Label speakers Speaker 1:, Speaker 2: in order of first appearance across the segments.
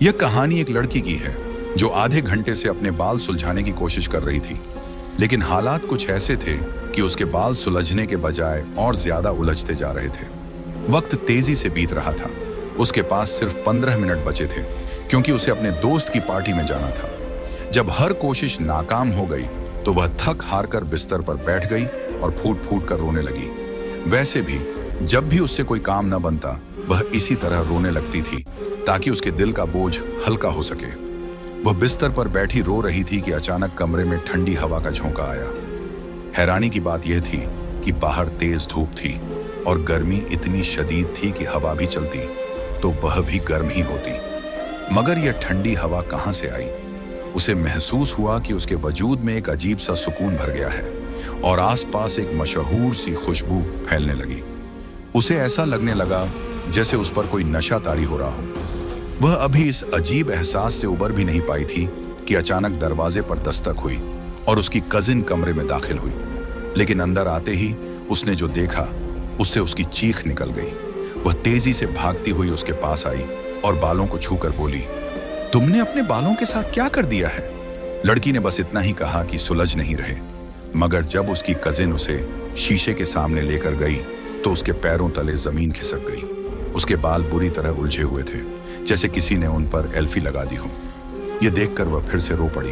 Speaker 1: यह कहानी एक लड़की की है जो आधे घंटे से अपने बाल सुलझाने की कोशिश कर रही थी, लेकिन हालात कुछ ऐसे थे कि उसके बाल सुलझने के बजाय और ज्यादा उलझते जा रहे थे। वक्त तेजी से बीत रहा था। उसके पास सिर्फ 15 मिनट बचे थे क्योंकि उसे अपने दोस्त की पार्टी में जाना था। जब हर कोशिश नाकाम हो गई तो वह थक हार कर बिस्तर पर बैठ गई और फूट फूट कर रोने लगी। वैसे भी जब भी उससे कोई काम न बनता वह इसी तरह रोने लगती थी ताकि उसके दिल का बोझ हल्का हो सके। वह बिस्तर पर बैठी रो रही थी कि अचानक कमरे में ठंडी हवा का झोंका आया। हैरानी की बात यह थी कि बाहर तेज धूप थी और गर्मी इतनी शदीद थी कि हवा भी चलती तो वह भी गर्म ही होती। मगर यह ठंडी हवा कहां से आई? उसे महसूस हुआ कि उसके वजूद में एक अजीब सा सुकून भर गया है और आसपास एक मशहूर सी खुशबू फैलने लगी। उसे ऐसा लगने लगा जैसे उस पर कोई नशा तारी हो रहा हो। वह अभी इस अजीब एहसास से उबर भी नहीं पाई थी कि अचानक दरवाजे पर दस्तक हुई और उसकी कजिन कमरे में दाखिल हुई। लेकिन अंदर आते ही उसने जो देखा उससे उसकी चीख निकल गई। वह तेजी से भागती हुई उसके पास आई और बालों को छूकर बोली, तुमने अपने बालों के साथ क्या कर दिया है? लड़की ने बस इतना ही कहा कि सुलझ नहीं रहे। मगर जब उसकी कजिन उसे शीशे के सामने लेकर गई तो उसके पैरों तले जमीन खिसक गई। उसके बाल बुरी तरह उलझे हुए थे, जैसे किसी ने उन पर एल्फी लगा दी हो। यह देखकर वह फिर से रो पड़ी।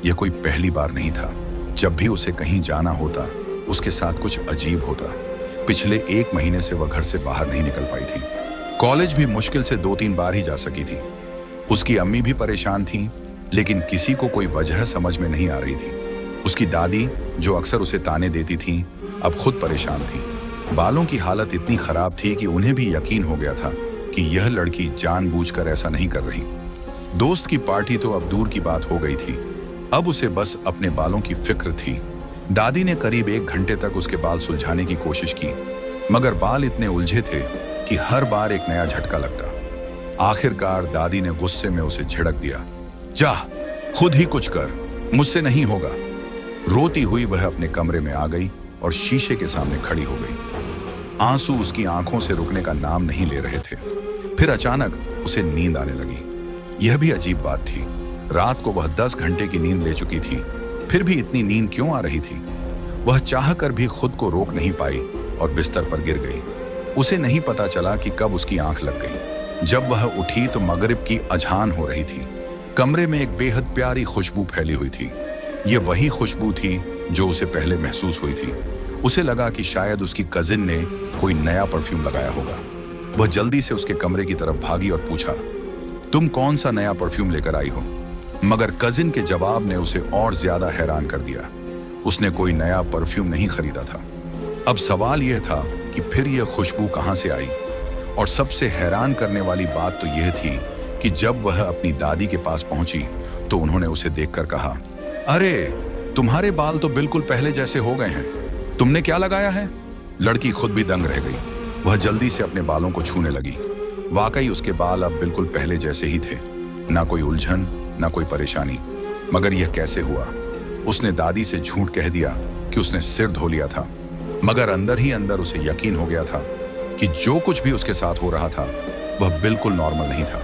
Speaker 1: यह कोई पहली बार नहीं था। जब भी उसे कहीं जाना होता उसके साथ कुछ अजीब होता। पिछले 1 महीने से वह घर से बाहर नहीं निकल पाई थी। कॉलेज भी मुश्किल से 2-3 बार ही जा सकी थी। उसकी अम्मी भी परेशान थी, लेकिन किसी को कोई वजह समझ में नहीं आ रही थी। उसकी दादी जो अक्सर उसे ताने देती थी अब खुद परेशान थी। बालों की हालत इतनी खराब थी कि उन्हें भी यकीन हो गया था कि यह लड़की जानबूझकर ऐसा नहीं कर रही। दोस्त की पार्टी तो अब दूर की बात हो गई थी, अब उसे बस अपने बालों की फिक्र थी। दादी ने करीब 1 घंटे तक उसके बाल सुलझाने की कोशिश की, मगर बाल इतने उलझे थे कि हर बार एक नया झटका लगता। आखिरकार दादी ने गुस्से में उसे झिड़क दिया, जा खुद ही कुछ कर, मुझसे नहीं होगा। रोती हुई वह अपने कमरे में आ गई और शीशे के सामने खड़ी हो गई। आंसू उसकी आंखों से रुकने का नाम नहीं ले रहे थे। फिर अचानक उसे नींद आने लगी। यह भी अजीब बात थी। रात को वह 10 घंटे की नींद ले चुकी थी, फिर भी इतनी नींद क्यों आ रही थी? वह चाहकर भी खुद को रोक नहीं पाई और बिस्तर पर गिर गई। उसे नहीं पता चला कि कब उसकी आंख लग गई। जब वह उठी तो मगरिब की अजान हो रही थी। कमरे में एक बेहद प्यारी खुशबू फैली हुई थी। यह वही खुशबू थी जो उसे पहले महसूस हुई थी। उसे लगा कि शायद उसकी कजिन ने कोई नया परफ्यूम लगाया होगा। वह जल्दी से उसके कमरे की तरफ भागी और पूछा, तुम कौन सा नया परफ्यूम लेकर आई हो? मगर कजिन के जवाब ने उसे और ज्यादा हैरान कर दिया। उसने कोई नया परफ्यूम नहीं खरीदा था। अब सवाल यह था कि फिर यह खुशबू कहां से आई? और सबसे हैरान करने वाली बात तो यह थी कि जब वह अपनी दादी के पास पहुंची तो उन्होंने उसे देखकर कहा, अरे तुम्हारे बाल तो बिल्कुल पहले जैसे हो गए हैं, तुमने क्या लगाया है? लड़की खुद भी दंग रह गई। वह जल्दी से अपने बालों को छूने लगी। वाकई उसके बाल अब बिल्कुल पहले जैसे ही थे, ना कोई उलझन ना कोई परेशानी। मगर यह कैसे हुआ? उसने दादी से झूठ कह दिया कि उसने सिर धो लिया था, मगर अंदर ही अंदर उसे यकीन हो गया था कि जो कुछ भी उसके साथ हो रहा था वह बिल्कुल नॉर्मल नहीं था।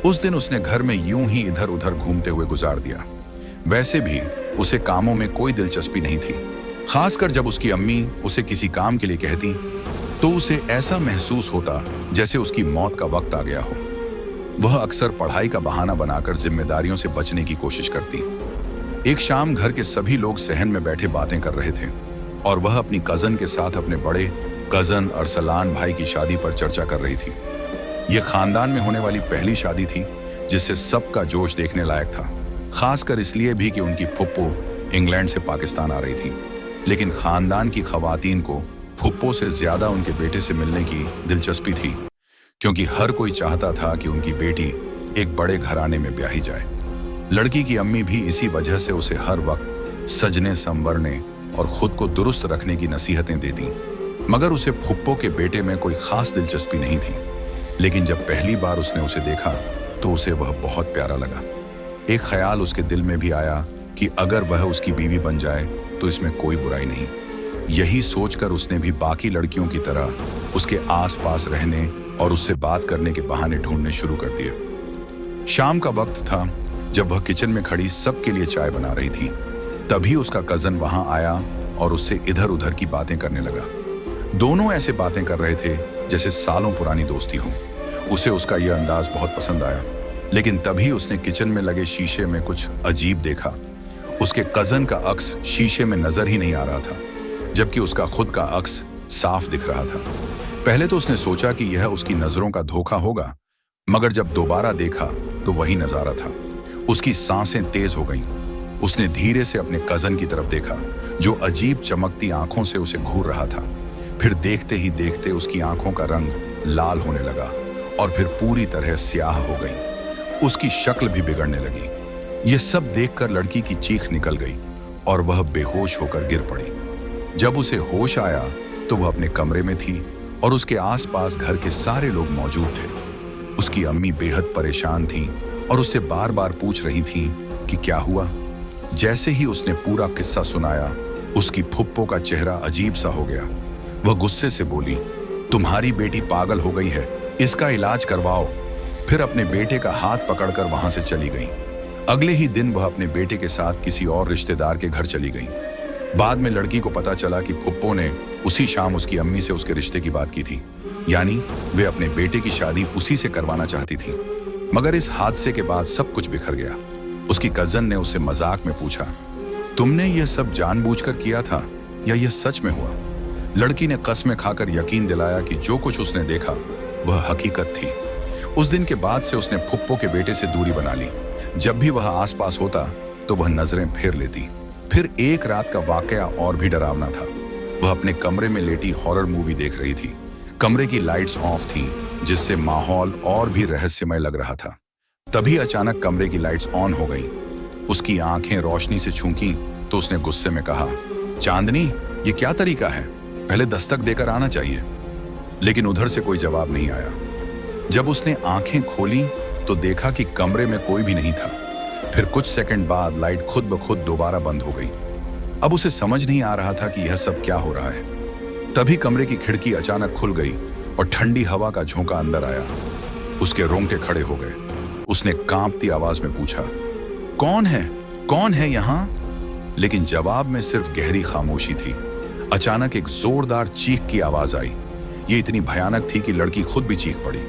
Speaker 1: उस दिन उसने घर में यूं ही इधर उधर घूमते हुए गुजार दिया। वैसे भी उसे कामों में कोई दिलचस्पी नहीं थी, खासकर जब उसकी अम्मी उसे किसी काम के लिए कहती तो उसे ऐसा महसूस होता जैसे उसकी मौत का वक्त आ गया हो। वह अक्सर पढ़ाई का बहाना बनाकर जिम्मेदारियों से बचने की कोशिश करती। एक शाम घर के सभी लोग सहन में बैठे बातें कर रहे थे और वह अपनी कजन के साथ अपने बड़े कजन अरसलान भाई की शादी पर चर्चा कर रही थी। यह खानदान में होने वाली पहली शादी थी जिससे सबका जोश देखने लायक था, खासकर इसलिए भी कि उनकी फुप्पो इंग्लैंड से पाकिस्तान आ रही थी। लेकिन खानदान की खवातीन को फुप्पो से ज्यादा उनके बेटे से मिलने की दिलचस्पी थी, क्योंकि हर कोई चाहता था कि उनकी बेटी एक बड़े घराने में ब्याही जाए। लड़की की अम्मी भी इसी वजह से उसे हर वक्त सजने संवरने और खुद को दुरुस्त रखने की नसीहतें देती। मगर उसे फुप्पो के बेटे में कोई खास दिलचस्पी नहीं थी। लेकिन जब पहली बार उसने उसे देखा तो उसे वह बहुत प्यारा लगा। एक ख्याल उसके दिल में भी आया कि अगर वह उसकी बीवी बन जाए तो इसमें कोई बुराई नहीं। यही सोचकर उसने भी बाकी लड़कियों की तरह उसके आसपास रहने और उससे बात करने के बहाने ढूंढने शुरू कर दिए। शाम का वक्त था। जब वह किचन में खड़ी सबके लिए चाय बना रही थी, तभी उसका कजन वहां आया और उससे इधर उधर की बातें करने लगा। दोनों ऐसे बातें कर रहे थे जैसे सालों पुरानी दोस्ती हो। उसे उसका यह अंदाज बहुत पसंद आया, लेकिन तभी उसने किचन में लगे शीशे में कुछ अजीब देखा। उसके कजन का अक्स शीशे में नजर ही नहीं आ रहा था, जबकि उसका खुद का अक्स साफ दिख रहा था। पहले तो उसने सोचा कि यह उसकी नजरों का धोखा होगा, मगर जब दोबारा देखा तो वही नजारा था। उसकी सांसें तेज हो गईं। उसने धीरे से अपने कजन की तरफ देखा, जो अजीब चमकती आंखों से उसे घूर रहा था। फिर देखते ही देखते उसकी आंखों का रंग लाल होने लगा और फिर पूरी तरह स्याह हो गई। उसकी शक्ल भी बिगड़ने लगी। यह सब देखकर लड़की की चीख निकल गई और वह बेहोश होकर गिर पड़ी। जब उसे होश आया तो वह अपने कमरे में थी और उसके आसपास घर के सारे लोग मौजूद थे। उसकी अम्मी बेहद परेशान थीं और उससे बार बार पूछ रही थीं कि क्या हुआ। जैसे ही उसने पूरा किस्सा सुनाया, उसकी फुप्पो का चेहरा अजीब सा हो गया। वह गुस्से से बोली, तुम्हारी बेटी पागल हो गई है, इसका इलाज करवाओ। फिर अपने बेटे का हाथ पकड़कर वहां से चली गई। अगले ही दिन वह अपने बेटे के साथ किसी और रिश्तेदार के घर चली गई। बाद में लड़की को पता चला कि फुप्पो ने उसी शाम उसकी अम्मी से उसके रिश्ते की बात की थी, यानी वे अपने बेटे की शादी उसी से करवाना चाहती थी। मगर इस हादसे के बाद सब कुछ बिखर गया। उसकी कजन ने उससे मजाक में पूछा, तुमने यह सब जानबूझकर किया था या यह सच में हुआ? लड़की ने कसमें खाकर यकीन दिलाया कि जो कुछ उसने देखा वह हकीकत थी। उस दिन के बाद से उसने फुप्पो के बेटे से दूरी बना ली। जब भी वह आसपास होता तो वह नजरें फेर लेती। फिर एक रात का वाकया और भी डरावना था। वह अपने कमरे में लेटी हॉरर मूवी देख रही थी। कमरे की लाइट्स ऑफ थीं, जिससे माहौल और भी रहस्यमय लग रहा था। तभी अचानक कमरे की लाइट्स ऑन हो गईं। उसकी आंखें रोशनी से छूंकी तो उसने गुस्से में कहा, चांदनी, ये क्या तरीका है? पहले दस्तक देकर आना चाहिए। लेकिन उधर से कोई जवाब नहीं आया। जब उसने आंखें खोली तो देखा कि कमरे में कोई भी नहीं था। फिर कुछ सेकंड बाद लाइट खुद ब खुद दोबारा बंद हो गई। अब उसे समझ नहीं आ रहा था कि यह सब क्या हो रहा है। तभी कमरे की खिड़की अचानक खुल गई और ठंडी हवा का झोंका अंदर आया। उसके रोंगटे खड़े हो गए। उसने कांपती आवाज में पूछा, कौन है? कौन है यहाँ? लेकिन जवाब में सिर्फ गहरी खामोशी थी। अचानक एक जोरदार चीख की आवाज आई। ये इतनी भयानक थी कि लड़की खुद भी चीख पड़ी।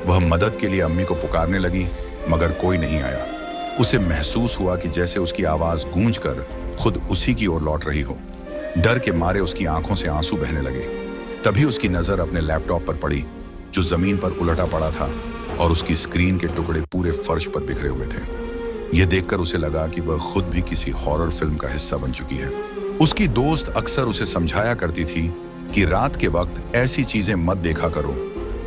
Speaker 1: वह मदद के लिए अम्मी को पुकारने लगी, मगर कोई नहीं आया। उसे महसूस हुआ कि जैसे उसकी आवाज गूंजकर खुद उसी की ओर लौट रही हो। डर के मारे उसकी आंखों से आंसू बहने लगे। तभी उसकी नजर अपने लैपटॉप पर पड़ी, जो जमीन पर उलटा पड़ा था और उसकी स्क्रीन के टुकड़े पूरे फर्श पर बिखरे हुए थे। यह देखकर उसे लगा कि वह खुद भी किसी हॉरर फिल्म का हिस्सा बन चुकी है। उसकी दोस्त अक्सर उसे समझाया करती थी कि रात के वक्त ऐसी चीजें मत देखा करो,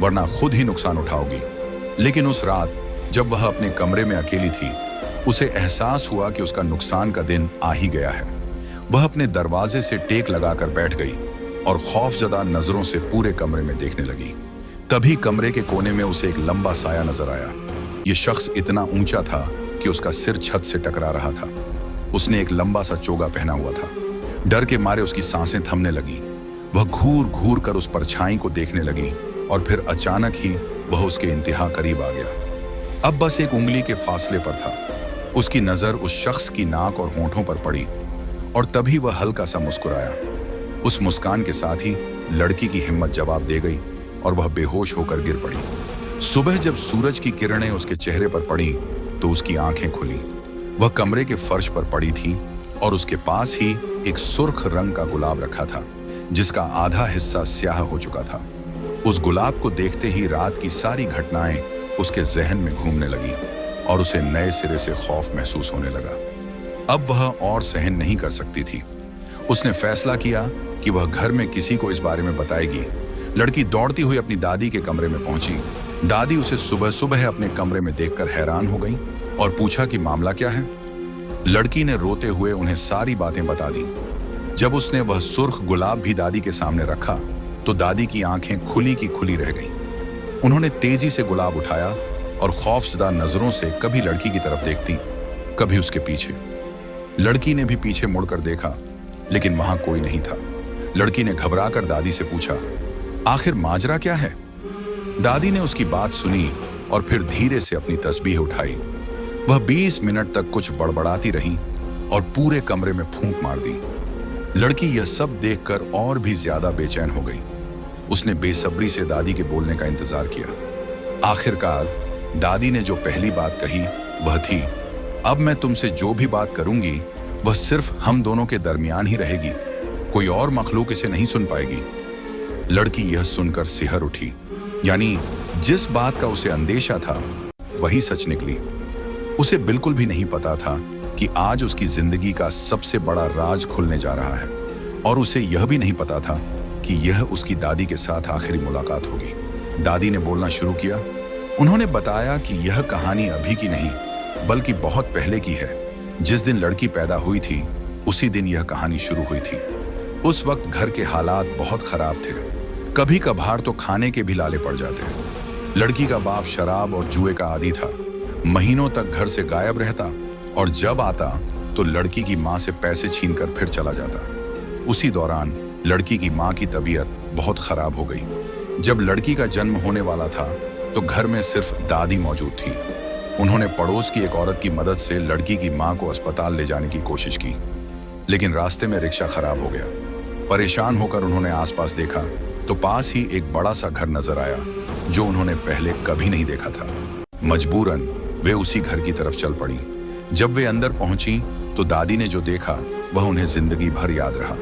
Speaker 1: वरना खुद ही नुकसान उठाओगी। लेकिन उस रात जब वह अपने कमरे में अकेली थी, उसे एहसास हुआ कि उसका नुकसान का दिन आ ही गया है। वह अपने दरवाजे से टेक लगाकर बैठ गई और खौफजदा नजरों से पूरे कमरे में देखने लगी। तभी कमरे के कोने में उसे एक लंबा साया नजर आया। यह शख्स इतना ऊंचा था कि उसका सिर छत से टकरा रहा था। उसने एक लंबा सा चोगा पहना हुआ था। डर के मारे उसकी सांसें थमने लगी। वह घूर घूर कर उस परछाई को देखने लगी और फिर अचानक ही वह उसके इंतहा करीब आ गया। अब बस एक उंगली के फासले पर था। उसकी नजर उस शख्स की नाक और होंठों पर पड़ी और तभी वह हल्का सा मुस्कुराया। उस मुस्कान के साथ ही लड़की की हिम्मत जवाब दे गई और वह बेहोश होकर गिर पड़ी। सुबह जब सूरज की किरणें उसके चेहरे पर पड़ी तो उसकी आंखें खुली। वह कमरे के फर्श पर पड़ी थी और उसके पास ही एक सुर्ख रंग का गुलाब रखा था, जिसका आधा हिस्सा स्याह हो चुका था। उस गुलाब को देखते ही रात की सारी घटनाएं उसके जहन में घूमने लगी और उसे नए सिरे से खौफ महसूस होने लगा। अब वह और सहन नहीं कर सकती थी। उसने फैसला किया कि वह घर में किसी को इस बारे में बताएगी। लड़की दौड़ती हुई अपनी दादी के कमरे में पहुंची। दादी उसे सुबह सुबह अपने कमरे में देखकर हैरान हो गई और पूछा कि मामला क्या है। लड़की ने रोते हुए उन्हें सारी बातें बता दी। जब उसने वह सुर्ख गुलाब भी दादी के सामने रखा तो दादी की आंखें खुली की खुली रह गईं। उन्होंने तेजी से गुलाब उठाया और खौफजदा नजरों से कभी लड़की की तरफ देखती, कभी उसके पीछे। लड़की ने भी पीछे मुड़कर देखा, लेकिन वहां कोई नहीं था। लड़की ने घबराकर दादी से पूछा, आखिर माजरा क्या है? दादी ने उसकी बात सुनी और फिर धीरे से अपनी तस्बीह उठाई। वह 20 मिनट तक कुछ बड़बड़ाती रही और पूरे कमरे में फूंक मार दी। लड़की यह सब देखकर और भी ज्यादा बेचैन हो गई। उसने बेसब्री से दादी के बोलने का इंतजार किया। आखिरकार दादी ने जो पहली बात कही वह थी, अब मैं तुमसे जो भी बात करूंगी वह सिर्फ हम दोनों के दरमियान ही रहेगी, कोई और मखलूक इसे नहीं सुन पाएगी। लड़की यह सुनकर सिहर उठी, यानी जिस बात का उसे अंदेशा था वही सच निकली। उसे बिल्कुल भी नहीं पता था कि आज उसकी जिंदगी का सबसे बड़ा राज खुलने जा रहा है, और उसे यह भी नहीं पता था कि यह उसकी दादी के साथ आखिरी मुलाकात होगी। दादी ने बोलना शुरू किया। उन्होंने बताया कि यह कहानी अभी की नहीं बल्कि बहुत पहले की है। जिस दिन लड़की पैदा हुई थी उसी दिन यह कहानी शुरू हुई थी। उस वक्त घर के हालात बहुत खराब थे, कभी कभार तो खाने के भी लाले पड़ जाते। लड़की का बाप शराब और जुए का आदी था, महीनों तक घर से गायब रहता और जब आता तो लड़की की माँ से पैसे छीनकर फिर चला जाता। उसी दौरान लड़की की माँ की तबीयत बहुत खराब हो गई। जब लड़की का जन्म होने वाला था तो घर में सिर्फ दादी मौजूद थी। उन्होंने पड़ोस की एक औरत की मदद से लड़की की माँ को अस्पताल ले जाने की कोशिश की, लेकिन रास्ते में रिक्शा खराब हो गया। परेशान होकर उन्होंने आसपास देखा तो पास ही एक बड़ा सा घर नजर आया जो उन्होंने पहले कभी नहीं देखा था। मजबूरन वे उसी घर की तरफ चल पड़ी। जब वे अंदर पहुंची तो दादी ने जो देखा वह उन्हें जिंदगी भर याद रहा।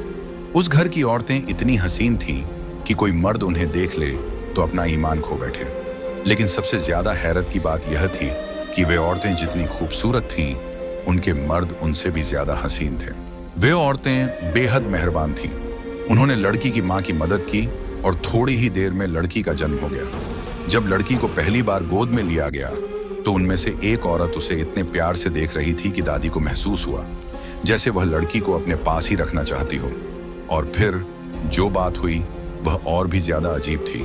Speaker 1: उस घर की औरतें इतनी हसीन थीं कि कोई मर्द उन्हें देख ले तो अपना ईमान खो बैठे। लेकिन सबसे ज्यादा हैरत की बात यह थी कि वे औरतें जितनी खूबसूरत थीं, उनके मर्द उनसे भी ज्यादा हसीन थे। वे औरतें बेहद मेहरबान थीं। उन्होंने लड़की की माँ की मदद की और थोड़ी ही देर में लड़की का जन्म हो गया। जब लड़की को पहली बार गोद में लिया गया तो उनमें से एक औरत उसे इतने प्यार से देख रही थी कि दादी को महसूस हुआ जैसे वह लड़की को अपने पास ही रखना चाहती हो। और फिर जो बात हुई वह और भी ज्यादा अजीब थी।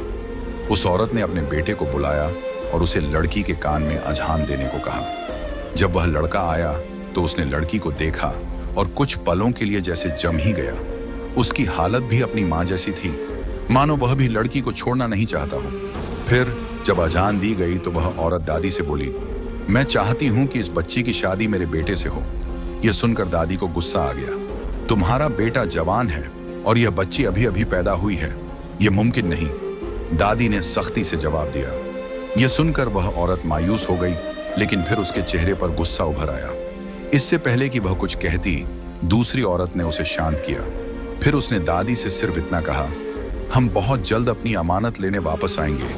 Speaker 1: उस औरत ने अपने बेटे को बुलाया और उसे लड़की के कान में अजहान देने को कहा। जब वह लड़का आया तो उसने लड़की को देखा और कुछ पलों के लिए जैसे जम ही गया। उसकी हालत भी अपनी माँ जैसी थी, मानो वह भी लड़की को छोड़ना नहीं चाहता हो। फिर जब अजान दी गई तो वह औरत दादी से बोली, मैं चाहती हूँ कि इस बच्ची की शादी मेरे बेटे से हो। यह सुनकर दादी को गुस्सा आ गया, तुम्हारा बेटा जवान है और यह बच्ची अभी अभी पैदा हुई है, यह मुमकिन नहीं। दादी ने सख्ती से जवाब दिया। यह सुनकर वह औरत मायूस हो गई, लेकिन फिर उसके चेहरे पर गुस्सा उभर आया। इससे पहले कि वह कुछ कहती, दूसरी औरत ने उसे शांत किया। फिर उसने दादी से सिर्फ इतना कहा, हम बहुत जल्द अपनी अमानत लेने वापस आएंगे।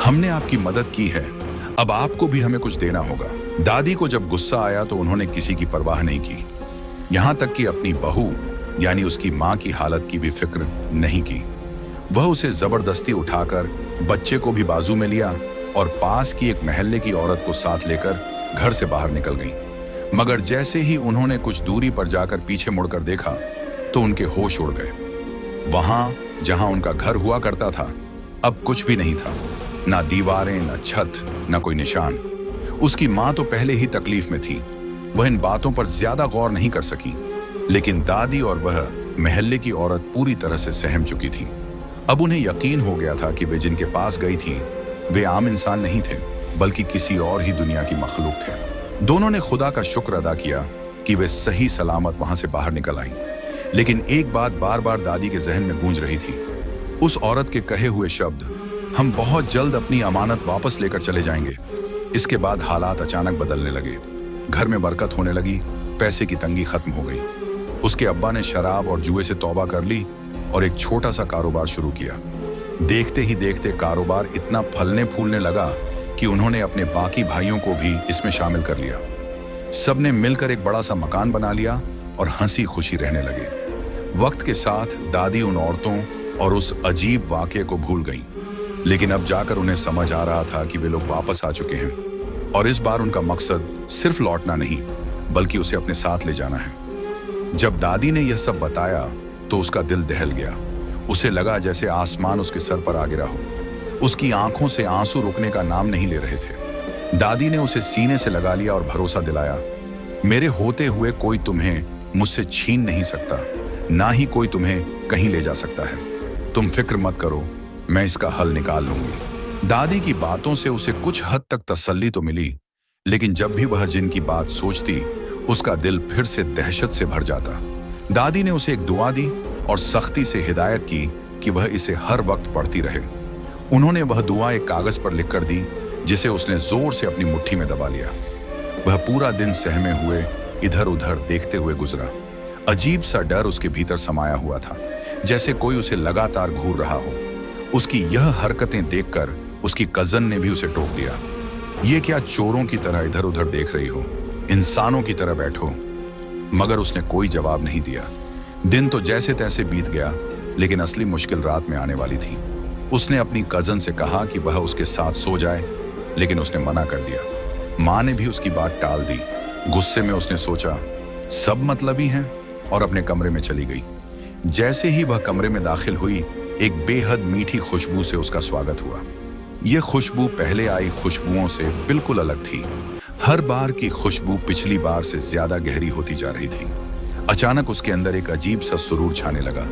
Speaker 1: हमने आपकी मदद की है, अब आपको भी हमें कुछ देना होगा। दादी को जब गुस्सा आया तो उन्होंने किसी की परवाह नहीं की, यहां तक कि अपनी बहू यानी उसकी मां की हालत की भी फिक्र नहीं की। वह उसे जबरदस्ती उठाकर बच्चे को भी बाजू में लिया और पास की एक महल्ले की औरत को साथ लेकर घर से बाहर निकल गई। मगर जैसे ही उन्होंने कुछ दूरी पर जाकर पीछे मुड़कर देखा तो उनके होश उड़ गए। वहां जहां उनका घर हुआ करता था अब कुछ भी नहीं था, ना दीवारें, ना छत, ना कोई निशान। उसकी मां तो पहले ही तकलीफ में थी, वह इन बातों पर ज्यादा गौर नहीं कर सकी, लेकिन दादी और वह महल्ले की औरत पूरी तरह से सहम चुकी थी। अब उन्हें यकीन हो गया था कि वे जिनके पास गई थी वे आम इंसान नहीं थे बल्कि किसी और ही दुनिया की मखलूक थे। दोनों ने खुदा का शुक्र अदा किया कि वे सही सलामत वहां से बाहर निकल आईं। लेकिन एक बात बार बार दादी के जहन में गूंज रही थी, उस औरत के कहे हुए शब्द, हम बहुत जल्द अपनी अमानत वापस लेकर चले जाएंगे। इसके बाद हालात अचानक बदलने लगे। घर में बरकत होने लगी, पैसे की तंगी खत्म हो गई। उसके अब्बा ने शराब और जुए से तौबा कर ली और एक छोटा सा कारोबार शुरू किया। देखते ही देखते कारोबार इतना फलने फूलने लगा कि उन्होंने अपने बाकी भाइयों को भी इसमें शामिल कर लिया। सबने मिलकर एक बड़ा सा मकान बना लिया और हंसी खुशी रहने लगे। वक्त के साथ दादी उन औरतों और उस अजीब वाकये को भूल गईं, लेकिन अब जाकर उन्हें समझ आ रहा था कि वे लोग वापस आ चुके हैं और इस बार उनका मकसद सिर्फ लौटना नहीं बल्कि उसे अपने साथ ले जाना है। जब दादी ने यह सब बताया तो उसका दिल दहल गया। उसे लगा जैसे आसमान उसके सर पर आ गिरा हो। उसकी आंखों से आंसू रुकने का नाम नहीं ले रहे थे। दादी ने उसे सीने से लगा लिया और भरोसा दिलाया, मेरे होते हुए कोई तुम्हें मुझसे छीन नहीं सकता, ना ही कोई तुम्हें कहीं ले जा सकता है। तुम फिक्र मत करो, मैं इसका हल निकाल लूंगी। दादी की बातों से उसे कुछ हद तक तसल्ली तो मिली, लेकिन जब भी वह जिन की बात सोचती, उसका दिल फिर से दहशत से भर जाता। दादी ने उसे एक दुआ दी और सख्ती से हिदायत की कि वह इसे हर वक्त पढ़ती रहे। उन्होंने वह दुआ एक कागज पर लिखकर दी, जिसे उसने जोर से अपनी मुट्ठी में दबा लिया। वह पूरा दिन सहमे हुए इधर उधर देखते हुए गुजरा। अजीब सा डर उसके भीतर समाया हुआ था, जैसे कोई उसे लगातार घूर रहा हो। उसकी यह हरकतें देखकर उसकी कजन ने भी उसे टोक दिया। ये क्या चोरों की तरह इधर उधर देख रही हो, इंसानों की तरह बैठो। मगर उसने कोई जवाब नहीं दिया। दिन तो जैसे तैसे बीत गया, लेकिन असली मुश्किल रात में आने वाली थी। उसने अपनी कजन से कहा कि वह उसके साथ सो जाए, लेकिन उसने मना कर दिया। माँ ने भी उसकी बात टाल दी। गुस्से में उसने सोचा, सब मतलबी हैं, और अपने कमरे में चली गई। जैसे ही वह कमरे में दाखिल हुई, एक बेहद मीठी खुशबू से उसका स्वागत हुआ। यह खुशबू पहले आई खुशबुओं से बिल्कुल अलग थी। हर बार की खुशबू पिछली बार से ज्यादा गहरी होती जा रही थी। अचानक उसके अंदर एक अजीब सा सुरूर छाने लगा,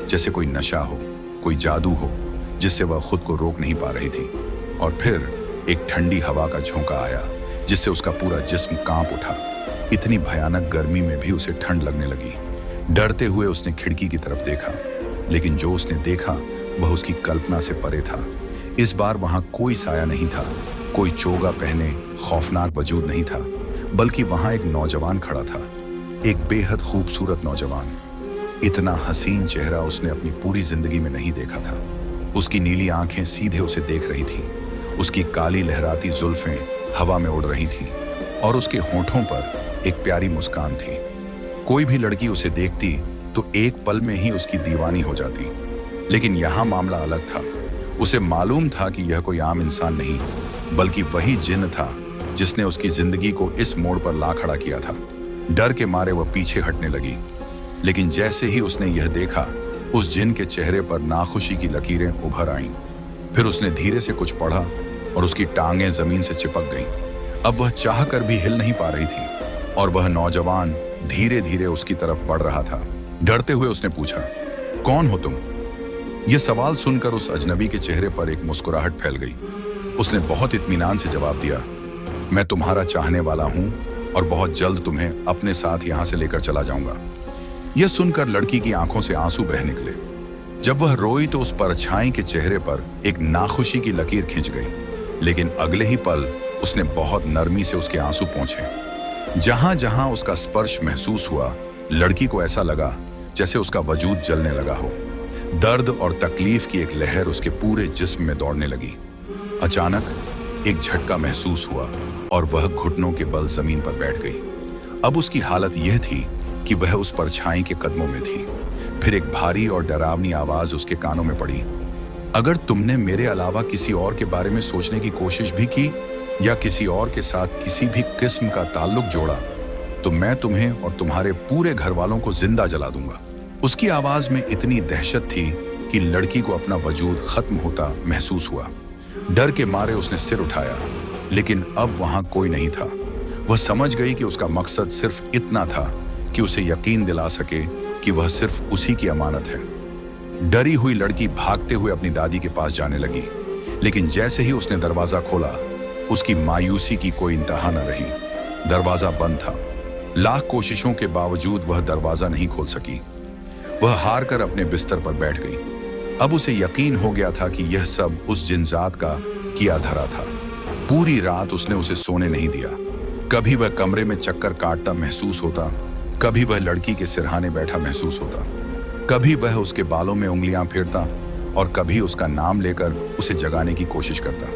Speaker 1: जैसे कोई नशा हो, कोई जादू हो, जिससे वह खुद को रोक नहीं पा रही थी। और फिर एक ठंडी हवा का झोंका आया, जिससे उसका पूरा जिस्म कांप उठा। इतनी भयानक गर्मी में भी उसे ठंड लगने लगी। डरते हुए उसने खिड़की की तरफ देखा, लेकिन जो उसने देखा वह उसकी कल्पना से परे था। इस बार वहां कोई साया नहीं था, कोई चोगा पहने खौफनाक वजूद नहीं था, बल्कि वहां एक नौजवान खड़ा था, एक बेहद खूबसूरत नौजवान। इतना हसीन चेहरा उसने अपनी पूरी जिंदगी में नहीं देखा था। उसकी नीली आंखें सीधे उसे देख रही थीं, उसकी काली लहराती जुल्फें हवा में उड़ रही थीं, और उसके होठों पर एक प्यारी मुस्कान थी। कोई भी लड़की उसे देखती तो एक पल में ही उसकी दीवानी हो जाती, लेकिन यहाँ मामला अलग था। उसे मालूम था कि यह कोई आम इंसान नहीं, बल्कि वही जिन्न था जिसने उसकी जिंदगी को इस मोड़ पर ला खड़ा किया था। डर के मारे वह पीछे हटने लगी, लेकिन जैसे ही उसने यह देखा, उस जिन्न के चेहरे पर नाखुशी की लकीरें उभर आईं। फिर उसने धीरे से कुछ पढ़ा और उसकी टांगें जमीन से चिपक गईं। अब वह चाहकर भी हिल नहीं पा रही थी, और वह नौजवान धीरे धीरे उसकी तरफ बढ़ रहा था। डरते हुए उसने पूछा, कौन हो तुम? यह सवाल सुनकर उस अजनबी के चेहरे पर एक मुस्कुराहट फैल गई। उसने बहुत इत्मीनान से जवाब दिया, मैं तुम्हारा चाहने वाला हूं और बहुत जल्द तुम्हें अपने साथ यहां से लेकर चला जाऊंगा। यह सुनकर लड़की की आंखों से आंसू बह निकले। जब वह रोई तो उस परछाई के चेहरे पर एक नाखुशी की लकीर खिंच गई, लेकिन अगले ही पल उसने बहुत नरमी से उसके आंसू पोंछे। जहां जहां उसका स्पर्श महसूस हुआ, लड़की को ऐसा लगा जैसे उसका वजूद जलने लगा हो। दर्द और तकलीफ की एक लहर उसके पूरे जिस्म में दौड़ने लगी। अचानक एक झटका महसूस हुआ और वह घुटनों के बल जमीन पर बैठ गई। अब उसकी हालत यह थी कि वह उस परछाई के कदमों में थी। फिर एक भारी और डरावनी आवाज उसके कानों में पड़ी, अगर तुमने मेरे अलावा किसी और के बारे में सोचने की कोशिश भी की या किसी और के साथ किसी भी किस्म का ताल्लुक जोड़ा, तो मैं तुम्हें और तुम्हारे पूरे घर वालों को जिंदा जला दूंगा। उसकी आवाज में इतनी दहशत थी कि लड़की को अपना वजूद खत्म होता महसूस हुआ। डर के मारे उसने सिर उठाया, लेकिन अब वहां कोई नहीं था। वह समझ गई कि उसका मकसद सिर्फ इतना था कि उसे यकीन दिला सके कि वह सिर्फ उसी की अमानत है। डरी हुई लड़की भागते हुए अपनी दादी के पास जाने लगी, लेकिन जैसे ही उसने दरवाजा खोला, उसकी मायूसी की कोई इंतहा न रही। दरवाजा बंद था। लाख कोशिशों के बावजूद वह दरवाजा नहीं खोल सकी। वह हार कर अपने बिस्तर पर बैठ गई। अब उसे यकीन हो गया था कि यह सब उस जिनजात का किया धरा था। पूरी रात उसने उसे सोने नहीं दिया। कभी वह कमरे में चक्कर काटता महसूस होता, कभी वह लड़की के सिरहाने बैठा महसूस होता, कभी वह उसके बालों में उंगलियां फेरता और कभी उसका नाम लेकर उसे जगाने की कोशिश करता।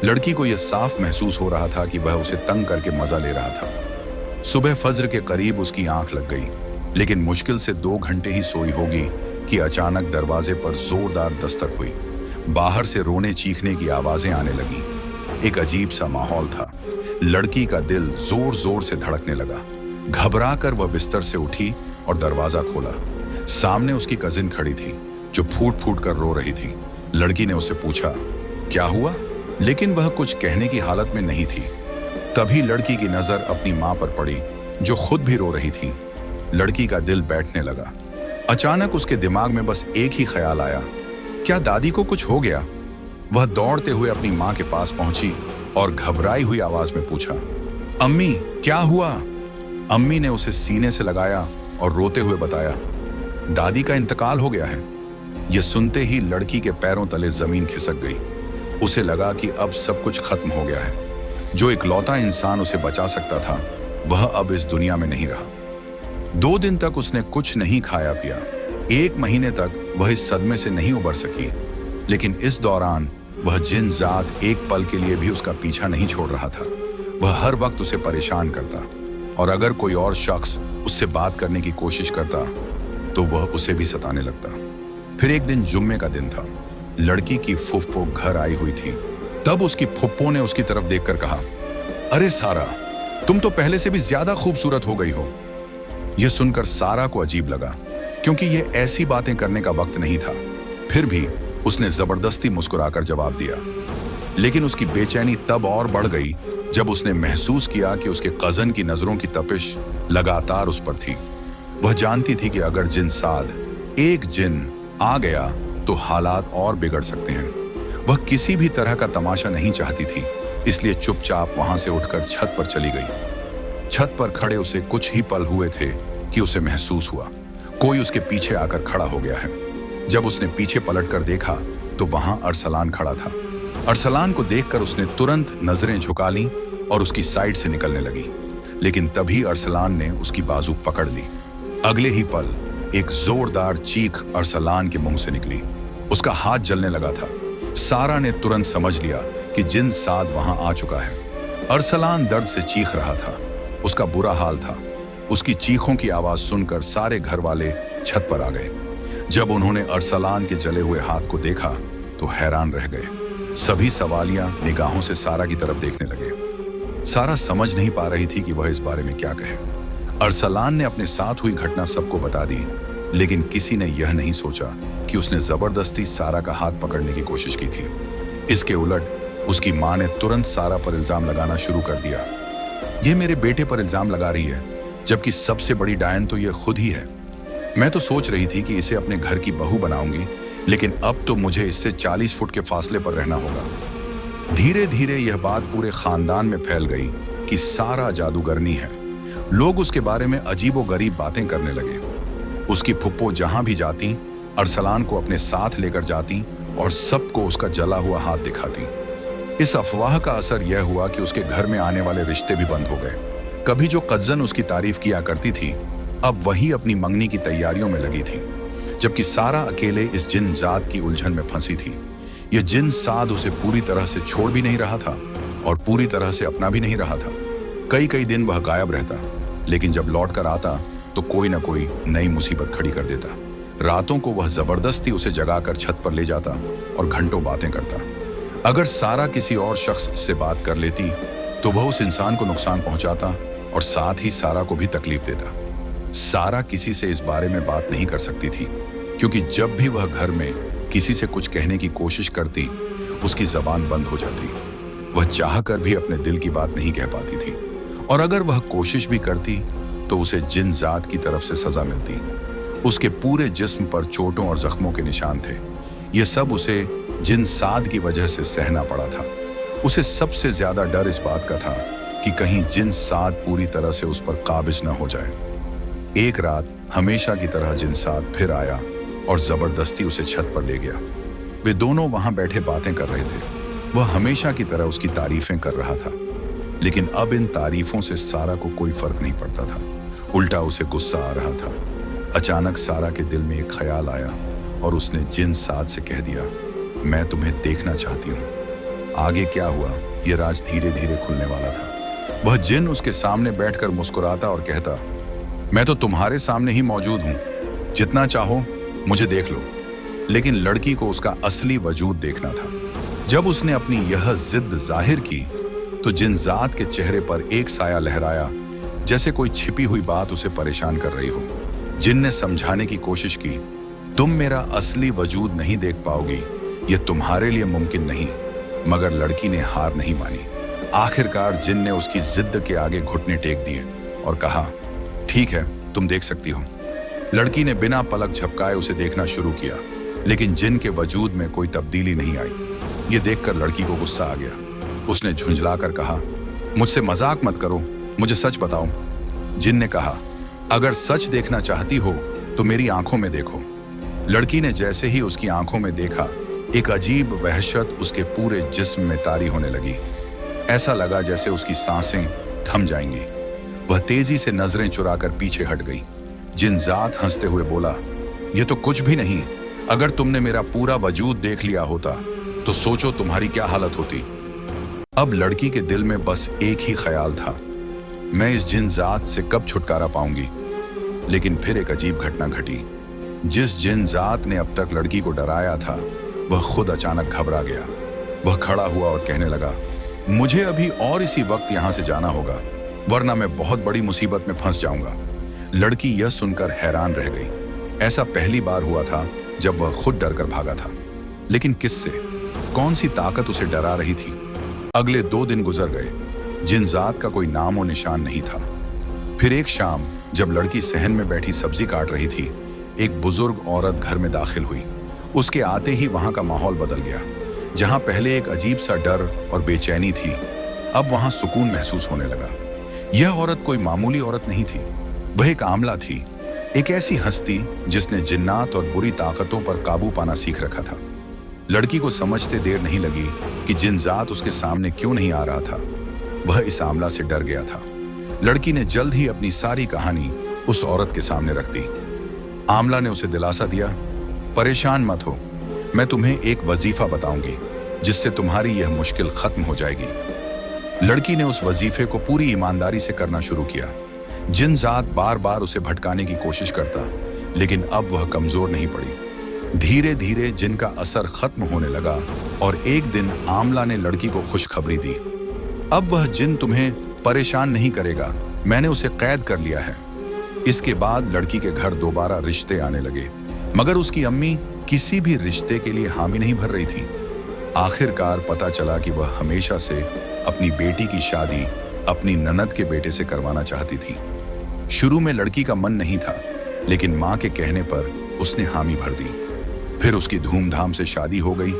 Speaker 1: लड़की को यह साफ महसूस हो रहा था कि वह उसे तंग करके मजा ले रहा था। सुबह फज्र के करीब उसकी आंख लग गई, लेकिन मुश्किल से 2 घंटे ही सोई होगी कि अचानक दरवाजे पर जोरदार दस्तक हुई। बाहर से रोने चीखने की आवाजें आने लगीं। एक अजीब सा माहौल था। लड़की का दिल जोर जोर से धड़कने लगा। घबरा कर वह बिस्तर से उठी और दरवाजा खोला। सामने उसकी कजिन खड़ी थी, जो फूट फूट कर रो रही थी। लड़की ने उससे पूछा, क्या हुआ? लेकिन वह कुछ कहने की हालत में नहीं थी। तभी लड़की की नजर अपनी मां पर पड़ी, जो खुद भी रो रही थी। लड़की का दिल बैठने लगा। अचानक उसके दिमाग में बस एक ही ख्याल आया, क्या दादी को कुछ हो गया? वह दौड़ते हुए अपनी माँ के पास पहुंची और घबराई हुई आवाज में पूछा, अम्मी क्या हुआ? अम्मी ने उसे सीने से लगाया और रोते हुए बताया, दादी का इंतकाल हो गया है। यह सुनते ही लड़की के पैरों तले जमीन खिसक गई। उसे लगा कि अब सब कुछ खत्म हो गया है। जो इकलौता इंसान उसे बचा सकता था वह अब इस दुनिया में नहीं रहा। 2 दिन तक उसने कुछ नहीं खाया पिया। 1 महीने तक वह इस सदमे से नहीं उबर सकी। लेकिन इस दौरान वह जिन जात एक पल के लिए भी उसका पीछा नहीं छोड़ रहा था। वह हर वक्त उसे परेशान करता और अगर कोई और शख्स उससे बात करने की कोशिश करता तो वह उसे भी सताने लगता। फिर एक दिन जुम्मे का दिन था। लड़की की फुफ्फो घर आई हुई थी। तब उसकी फुप्पो ने उसकी तरफ देखकर कहा, अरे सारा, तुम तो पहले से भी ज्यादा खूबसूरत हो गई हो। यह सुनकर सारा को अजीब लगा क्योंकि यह ऐसी बातें करने का वक्त नहीं था। फिर भी उसने जबरदस्ती मुस्कुराकर जवाब दिया। लेकिन उसकी बेचैनी तब और बढ़ गई जब उसने महसूस किया कि उसके कजन की नजरों की तपिश लगातार उस पर थी। वह जानती थी कि अगर जिन साद एक जिन आ गया तो हालात और बिगड़ सकते हैं। वह किसी भी तरह का तमाशा नहीं चाहती थी, इसलिए चुपचाप वहां से उठकर छत पर चली गई। छत पर खड़े उसे कुछ ही पल हुए थे कि उसे महसूस हुआ कोई उसके पीछे आकर खड़ा हो गया है। जब उसने पीछे पलटकर देखा तो वहां अरसलान खड़ा था। अरसलान को देखकर उसने तुरंत नजरें झुका ली और उसकी साइड से निकलने लगी। लेकिन तभी अरसलान ने उसकी बाजू पकड़ ली। अगले ही पल एक जोरदार चीख अरसलान के मुंह से निकली। उसका हाथ जलने लगा था। सारा ने तुरंत समझ लिया कि जिन साद वहां आ चुका है। अरसलान दर्द से चीख रहा था। उसका बुरा हाल था। उसकी चीखों की आवाज सुनकर सारे घर वाले छत पर आ गए। जब उन्होंने अरसलान के जले हुए हाथ को देखा तो हैरान रह गए। सभी सवालिया निगाहों से सारा की तरफ देखने लगे। सारा समझ नहीं पा रही थी कि वह इस बारे में क्या कहे। अरसलान ने अपने साथ हुई घटना सबको बता दी, लेकिन किसी ने यह नहीं सोचा कि उसने जबरदस्ती सारा का हाथ पकड़ने की कोशिश की थी। इसके उलट उसकी मां ने तुरंत सारा पर इल्जाम लगाना शुरू कर दिया। यह मेरे बेटे पर इल्जाम लगा रही है, जबकि सबसे बड़ी डायन तो यह खुद ही है। मैं तो सोच रही थी कि इसे अपने घर की बहू बनाऊंगी, लेकिन अब तो मुझे इससे 40 फुट के फासले पर रहना होगा। धीरे धीरे यह बात पूरे खानदान में फैल गई कि सारा जादूगरनी है। लोग उसके बारे में अजीबोगरीब बातें करने लगे। उसकी फुप्पो जहां भी जाती अरसलान को अपने साथ लेकर जाती और सबको उसका जला हुआ हाथ दिखाती। इस अफवाह का असर यह हुआ कि उसके घर में आने वाले रिश्ते भी बंद हो गए। कभी जो कज्जन उसकी तारीफ किया करती थी, अब वही अपनी मंगनी की तैयारियों में लगी थी, जबकि सारा अकेले इस जिन जात की उलझन में फंसी थी। यह जिन साद उसे पूरी तरह से छोड़ भी नहीं रहा था और पूरी तरह से अपना भी नहीं रहा था। कई कई दिन वह गायब रहता, लेकिन जब लौट कर आता तो कोई ना कोई नई मुसीबत खड़ी कर देता। रातों को वह जबरदस्ती उसे जगाकर छत पर ले जाता और घंटों बातें करता। अगर सारा किसी और शख्स से बात कर लेती तो वह उस इंसान को नुकसान पहुंचाता और साथ ही सारा को भी तकलीफ देता। सारा किसी से इस बारे में बात नहीं कर सकती थी, क्योंकि जब भी वह घर में किसी से कुछ कहने की कोशिश करती उसकी जबान बंद हो जाती। वह चाहकर भी अपने दिल की बात नहीं कह पाती थी, और अगर वह कोशिश भी करती तो उसे जिन जात की तरफ से सजा मिलती। उसके पूरे जिस्म पर चोटों और जख्मों के निशान थे। यह सब उसे जिन साद की वजह से सहना पड़ा था। उसे सबसे ज्यादा डर इस बात का था कि कहीं जिन साद पूरी तरह से उस पर काबिज न हो जाए। एक रात हमेशा की तरह जिन साद फिर आया और जबरदस्ती उसे छत पर ले गया। वे दोनों वहां बैठे बातें कर रहे थे। वह हमेशा की तरह उसकी तारीफें कर रहा था, लेकिन अब इन तारीफों से सारा को कोई फर्क नहीं पड़ता था। उल्टा उसे गुस्सा आ रहा था। अचानक सारा के दिल में एक ख्याल आया और उसने जिन साद से कह दिया, मैं तुम्हें देखना चाहती हूँ। आगे क्या हुआ यह राज धीरे धीरे खुलने वाला था। वह जिन उसके सामने बैठकर मुस्कुराता और कहता, मैं तो तुम्हारे सामने ही मौजूद हूं, जितना चाहो मुझे देख लो। लेकिन लड़की को उसका असली वजूद देखना था। जब उसने अपनी यह जिद जाहिर की तो जिन जात के चेहरे पर एक साया लहराया, जैसे कोई छिपी हुई बात उसे परेशान कर रही हो। जिन ने समझाने की कोशिश की, तुम मेरा असली वजूद नहीं देख पाओगी, यह तुम्हारे लिए मुमकिन नहीं। मगर लड़की ने हार नहीं मानी। आखिरकार जिन ने उसकी जिद के आगे घुटने टेक दिए और कहा, ठीक है, तुम देख सकती हो। लड़की ने बिना पलक झपकाए उसे देखना शुरू किया, लेकिन जिन के वजूद में कोई तब्दीली नहीं आई। ये देखकर लड़की को गुस्सा आ गया। उसने झुंझलाकर कहा, मुझसे मजाक मत करो, मुझे सच बताओ। जिन ने कहा, अगर सच देखना चाहती हो तो मेरी आंखों में देखो। लड़की ने जैसे ही उसकी आंखों में देखा, एक अजीब वहशत उसके पूरे जिस्म में तारी होने लगी। ऐसा लगा जैसे उसकी सांसें थम जाएंगी। वह तेजी से नजरें चुराकर पीछे हट गई। जिनजात हंसते हुए बोला, यह तो कुछ भी नहीं। अगर तुमने मेरा पूरा वजूद देख लिया होता तो सोचो तुम्हारी क्या हालत होती। अब लड़की के दिल में बस एक ही ख्याल था, मैं इस जिनजात से कब छुटकारा पाऊंगी। लेकिन फिर एक अजीब घटना घटी। जिस जिनजात ने अब तक लड़की को डराया था, वह खुद अचानक घबरा गया। वह खड़ा हुआ और कहने लगा, मुझे अभी और इसी वक्त यहां से जाना होगा, वरना मैं बहुत बड़ी मुसीबत में फंस जाऊंगा। लड़की यह सुनकर हैरान रह गई। ऐसा पहली बार हुआ था जब वह खुद डरकर भागा था। लेकिन किससे? कौन सी ताकत उसे डरा रही थी? अगले 2 दिन गुजर गए। जिनजात का कोई नामो निशान नहीं था। फिर एक शाम जब लड़की सहन में बैठी सब्जी काट रही थी, एक बुजुर्ग औरत घर में दाखिल हुई। उसके आते ही वहां का माहौल बदल गया। जहां पहले एक अजीब सा डर और बेचैनी थी, अब वहां सुकून महसूस होने लगा। यह औरत कोई मामूली औरत नहीं थी, वह एक आमला थी, एक ऐसी हस्ती जिसने जिन्नात और बुरी ताकतों पर काबू पाना सीख रखा था। लड़की को समझते देर नहीं लगी कि जिनजात उसके सामने क्यों नहीं आ रहा था। वह इस आमला से डर गया था। लड़की ने जल्द ही अपनी सारी कहानी उस औरत के सामने रख दी। आमला ने उसे दिलासा दिया, परेशान मत हो, मैं तुम्हें एक वजीफा बताऊंगी जिससे तुम्हारी यह मुश्किल खत्म हो जाएगी। लड़की ने उस वजीफे को पूरी ईमानदारी से करना शुरू किया। जिनजात बार बार उसे भटकाने की कोशिश करता, लेकिन अब वह कमजोर नहीं पड़ी। धीरे धीरे जिन का असर खत्म होने लगा और एक दिन आमला ने लड़की को खुशखबरी दी, अब वह जिन तुम्हें परेशान नहीं करेगा, मैंने उसे कैद कर लिया है। इसके बाद लड़की के घर दोबारा रिश्ते आने लगे, मगर उसकी अम्मी किसी भी रिश्ते के लिए हामी नहीं भर रही थी। आखिरकार पता चला कि वह हमेशा से अपनी बेटी की शादी अपनी ननद के बेटे से करवाना चाहती थी। शुरू में लड़की का मन नहीं था, लेकिन मां के कहने पर उसने हामी भर दी। फिर उसकी धूमधाम से शादी हो गई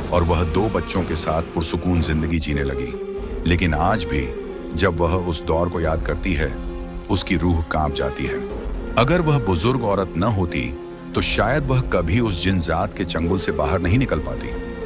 Speaker 1: और वह 2 बच्चों के साथ पुरसुकून जिंदगी जीने लगी। लेकिन आज भी जब वह उस दौर को याद करती है, उसकी रूह कांप जाती है। अगर वह बुजुर्ग औरत न होती तो शायद वह कभी उस जिनजात के चंगुल से बाहर नहीं निकल पाती।